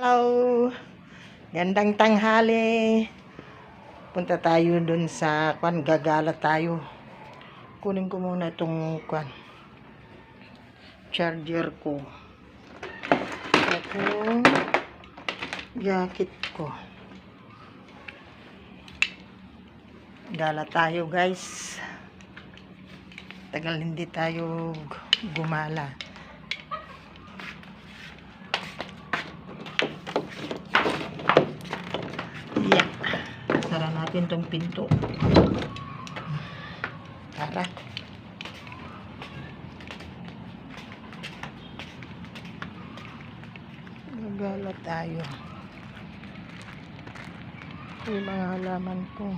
Hello! Gandang tanghali. Punta tayo dun sa gagala tayo. Kunin ko muna itong charger ko. Itong jacket ko. Gala tayo, guys. Tagal hindi tayo gumala. Yeah. Sara natin tong pinto. Tara. Gagala tayo. Yung mga halaman ko.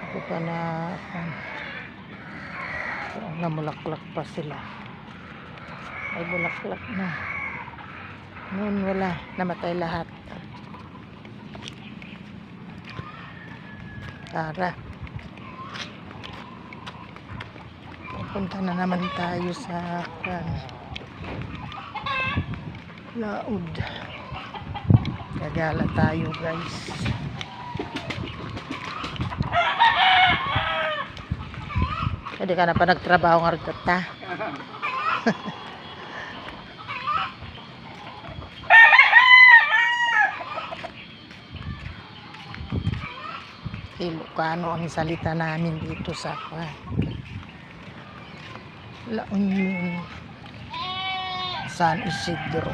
Ako pa na namulaklak pa sila. Ay bulaklak na. Noon wala, namatay lahat. Tara. Pupunta na naman tayo sa laod. Gagala tayo, guys. Hindi ka na pa nagtrabaho nga rin ta. Ilocano ang salita namin dito sa La Union, San Isidro.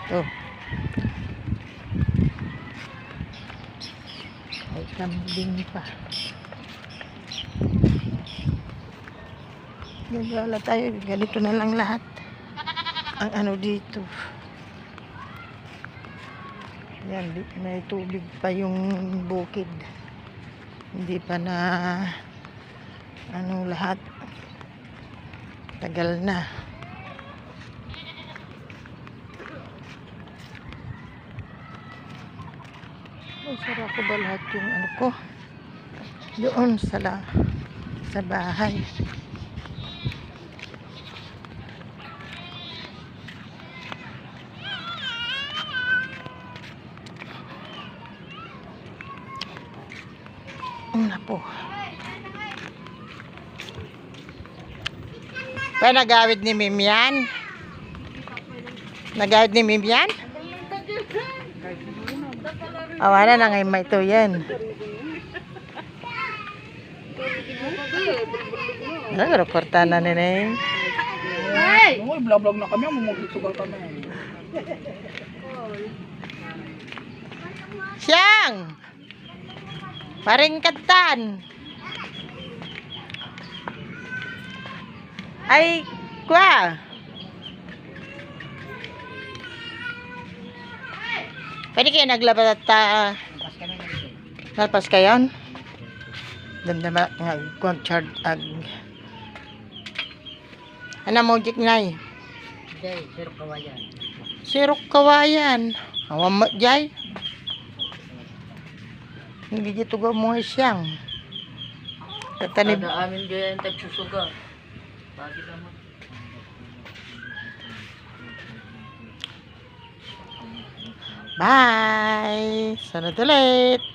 Ito. May kambing pa. Gagala tayo. Ganito na lang lahat. Ang ano dito. Yan, may tubig pa yung bukid. Hindi pa na ano lahat. Tagal na. Sara ko ba lahat yung ano ko? Doon sa bahay. Una po. Pa nagawid ni Mim yan? Nagawid ni Mim yan? Awana na ngayon may ito yan. Nagreporta na nila yun. Vlog na kami, mumugisugal kami. Siyang! Paringkatan! Ay, kwa! Pwede kayo naglabas at nalpas kayo? Damdama nga kong-chard ano mo jik nay? Jay, sirok kawayan. Sirok kawayan. Awam mo jay? Hindi dito ga mo siyang. Tatanib. Ada amin gaya yung tagsusuga. Bakit naman? Bye! Sunod ulit!